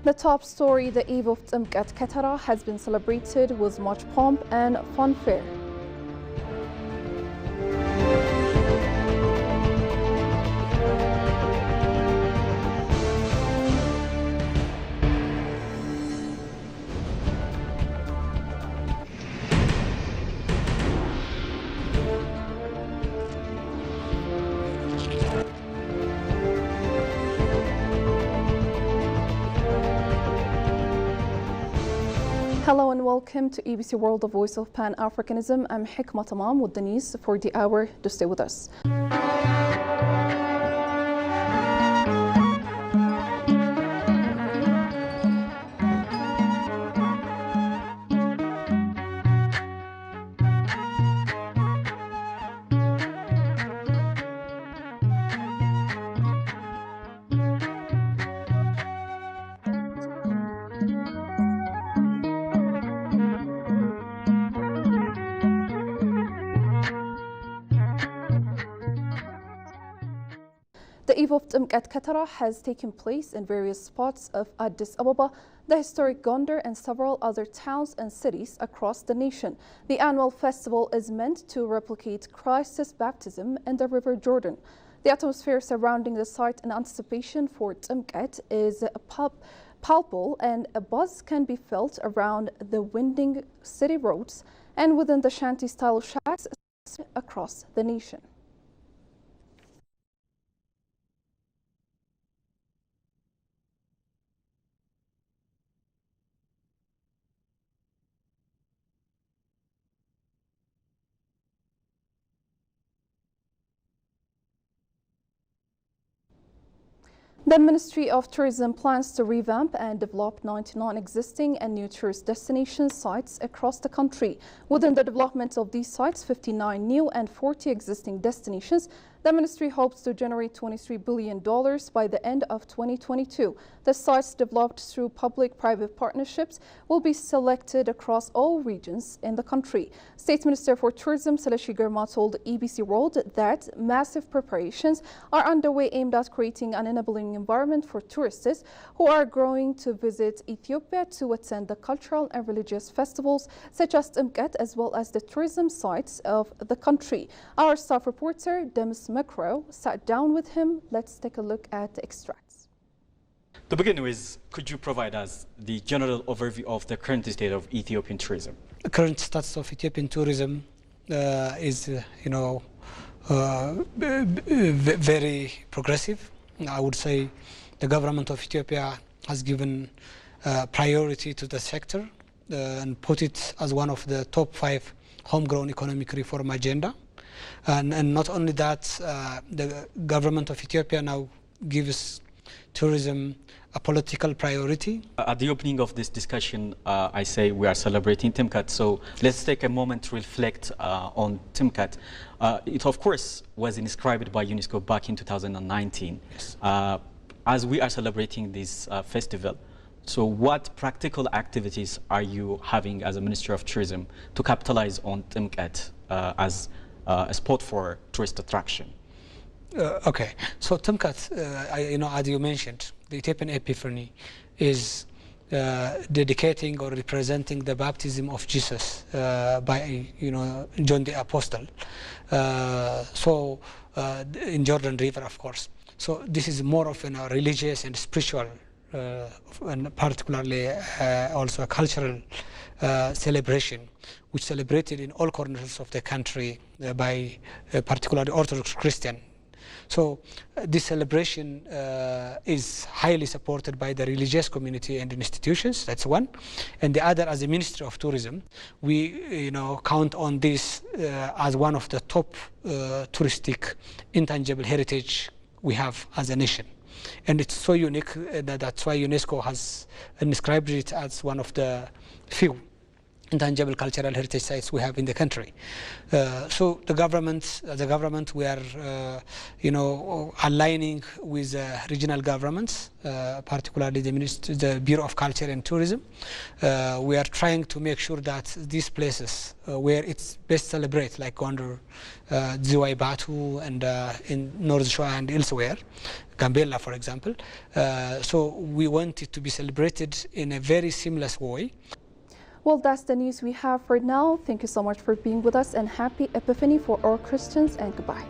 The top story, the Eve of Timkat Katara, has been celebrated with much pomp and fanfare. Hello and welcome to EBC World, the Voice of Pan-Africanism. I'm Hikma Tamam with the news for the hour. Do stay with us. The Eve of Timkat Katara has taken place in various spots of Addis Ababa, the historic Gondar, and several other towns and cities across the nation. The annual festival is meant to replicate Christ's baptism in the River Jordan. The atmosphere surrounding the site in anticipation for Timkat is palpable, and a buzz can be felt around the winding city roads and within the shanty-style shacks across the nation. The Ministry of Tourism plans to revamp and develop 99 existing and new tourist destination sites across the country. Within the development of these sites, 59 new and 40 existing destinations, the ministry hopes to generate $23 billion by the end of 2022. The sites developed through public-private partnerships will be selected across all regions in the country. State Minister for Tourism Seleshi Girma told EBC World that massive preparations are underway aimed at creating an enabling environment for tourists who are growing to visit Ethiopia to attend the cultural and religious festivals such as Timkat, as well as the tourism sites of the country. Our staff reporter, Demis Macro, sat down with him. Let's take a look at the extracts. To begin with, could you provide us the general overview of the current state of Ethiopian tourism? The current status of Ethiopian tourism is, very progressive. I would say the government of Ethiopia has given priority to the sector and put it as one of the top 5 homegrown economic reform agenda. And not only that, the government of Ethiopia now gives tourism a political priority. At the opening of this discussion, I say we are celebrating Timkat, so let's take a moment to reflect on Timkat. It, of course, was inscribed by UNESCO back in 2019. Yes. As we are celebrating this festival, so what practical activities are you having as a Ministry of Tourism to capitalize on Timkat as a spot for tourist attraction? Okay, so Timkat, as you mentioned, the Ethiopian Epiphany is dedicating or representing the baptism of Jesus by John the Apostle. In Jordan River, of course. So this is more of a religious and spiritual, and particularly also a cultural celebration, which celebrated in all corners of the country by particularly Orthodox Christian. So this celebration is highly supported by the religious community and institutions. That's one. And the other, as a Ministry of Tourism, we count on this as one of the top touristic intangible heritage we have as a nation. And it's so unique that's why UNESCO has inscribed it as one of the few intangible cultural heritage sites we have in the country. So the government, we are, aligning with regional governments, particularly the Bureau of Culture and Tourism. We are trying to make sure that these places where it's best celebrated, like Gondar, Ziway Batu, and in North Shoa and elsewhere, Gambela, for example. So we want it to be celebrated in a very seamless way. Well, that's the news we have for now. Thank you so much for being with us, and happy Epiphany for all Christians, and goodbye.